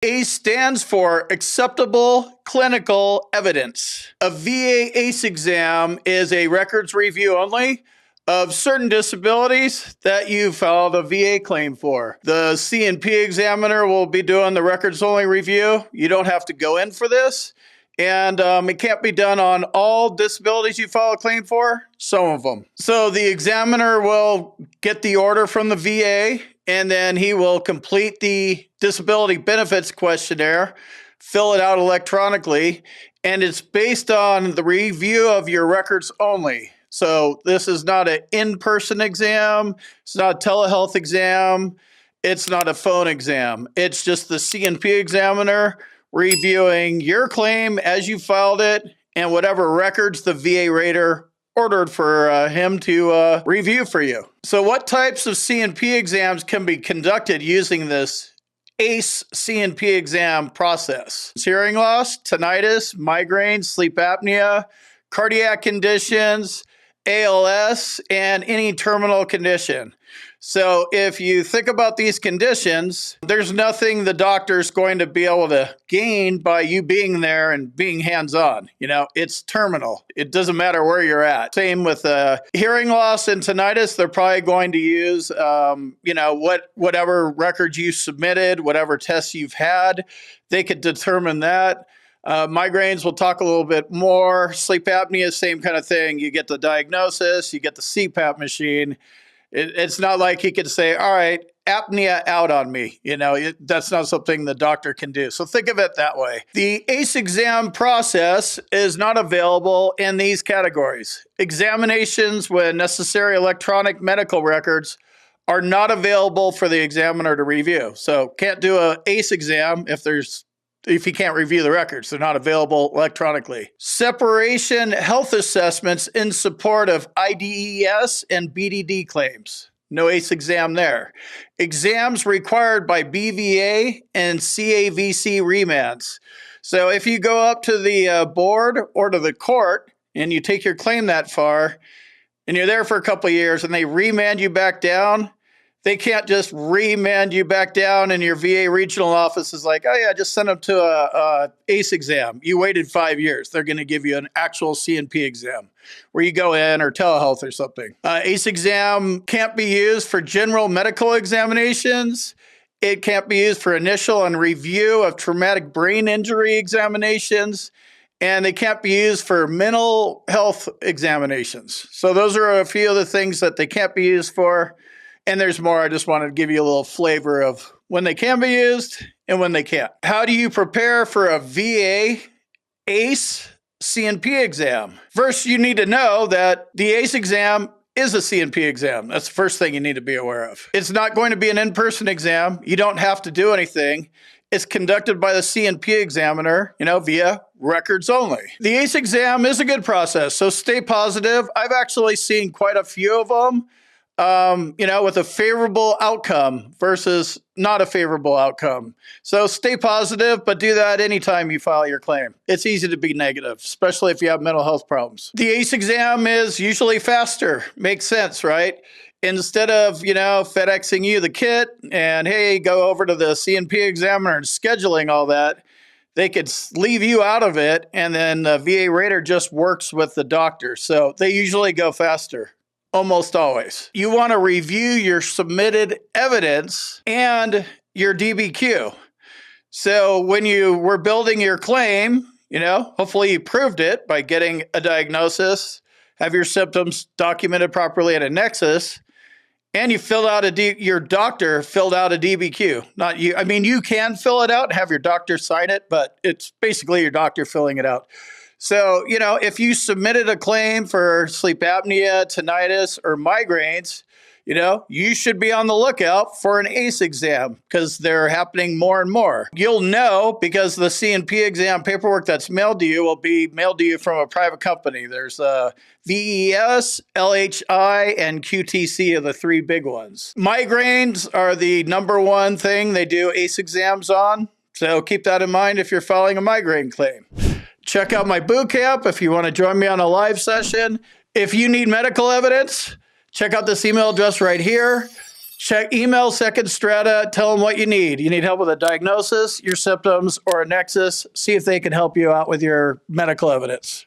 ACE stands for Acceptable Clinical Evidence. A VA ACE exam is a records review only of certain disabilities that you filed a VA claim for. The C&P examiner will be doing the records only review. You don't have to go in for this. And it can't be done on all disabilities you file a claim for, some of them. So the examiner will get the order from the VA, and then he will complete the disability benefits questionnaire, fill it out electronically, and it's based on the review of your records only. So this is not an in-person exam. It's not a telehealth exam. It's not a phone exam. It's just the C&P examiner reviewing your claim as you filed it and whatever records the VA rater ordered for him to review for you. So what types of C&P exams can be conducted using this ACE C&P exam process? It's hearing loss, tinnitus, migraine, sleep apnea, cardiac conditions, ALS, and any terminal condition. So if you think about these conditions, there's nothing the doctor's going to be able to gain by you being there and being hands-on. You know, it's terminal. It doesn't matter where you're at. Same with hearing loss and tinnitus. They're probably going to use, whatever records you submitted, whatever tests you've had, they could determine that. Migraines, we'll talk a little bit more. Sleep apnea, same kind of thing. You get the diagnosis, you get the CPAP machine. It's not like he could say, all right, apnea out on me. You know, that's not something the doctor can do. So think of it that way. The ACE exam process is not available in these categories. Examinations with necessary electronic medical records are not available for the examiner to review. So can't do an ACE exam if you can't review the records. They're not available electronically. Separation health assessments in support of IDES and BDD claims. No ACE exam there. Exams required by BVA and CAVC remands. So if you go up to the board or to the court and you take your claim that far and you're there for a couple of years and they remand you back down, they can't just remand you back down and your VA regional office is like, oh yeah, just send them to a ACE exam. You waited 5 years. They're going to give you an actual C&P exam where you go in, or telehealth or something. ACE exam can't be used for general medical examinations. It can't be used for initial and review of traumatic brain injury examinations. And they can't be used for mental health examinations. So those are a few of the things that they can't be used for. And there's more. I just wanted to give you a little flavor of when they can be used and when they can't. How do you prepare for a VA ACE C&P exam? First, you need to know that the ACE exam is a C&P exam. That's the first thing you need to be aware of. It's not going to be an in-person exam. You don't have to do anything. It's conducted by the C&P examiner, via records only. The ACE exam is a good process, so stay positive. I've actually seen quite a few of them. With a favorable outcome versus not a favorable outcome. So stay positive, but do that anytime you file your claim. It's easy to be negative, especially if you have mental health problems. The ACE exam is usually faster. Makes sense, right? Instead of, FedExing you the kit and, hey, go over to the C&P examiner and scheduling all that, they could leave you out of it, and then the VA rater just works with the doctor. So they usually go faster. Almost always. You want to review your submitted evidence and your DBQ. So when you were building your claim, hopefully you proved it by getting a diagnosis, have your symptoms documented properly at a nexus, and you filled out your doctor filled out a DBQ. Not you. I mean, you can fill it out and have your doctor sign it, but it's basically your doctor filling it out. So, if you submitted a claim for sleep apnea, tinnitus, or migraines, you should be on the lookout for an ACE exam because they're happening more and more. You'll know because the C&P exam paperwork that's mailed to you will be mailed to you from a private company. There's VES, LHI, and QTC are the three big ones. Migraines are the number one thing they do ACE exams on. So keep that in mind if you're filing a migraine claim. Check out my boot camp if you want to join me on a live session. If you need medical evidence, check out this email address right here. Email Second Strata, tell them what you need. You need help with a diagnosis, your symptoms, or a nexus. See if they can help you out with your medical evidence.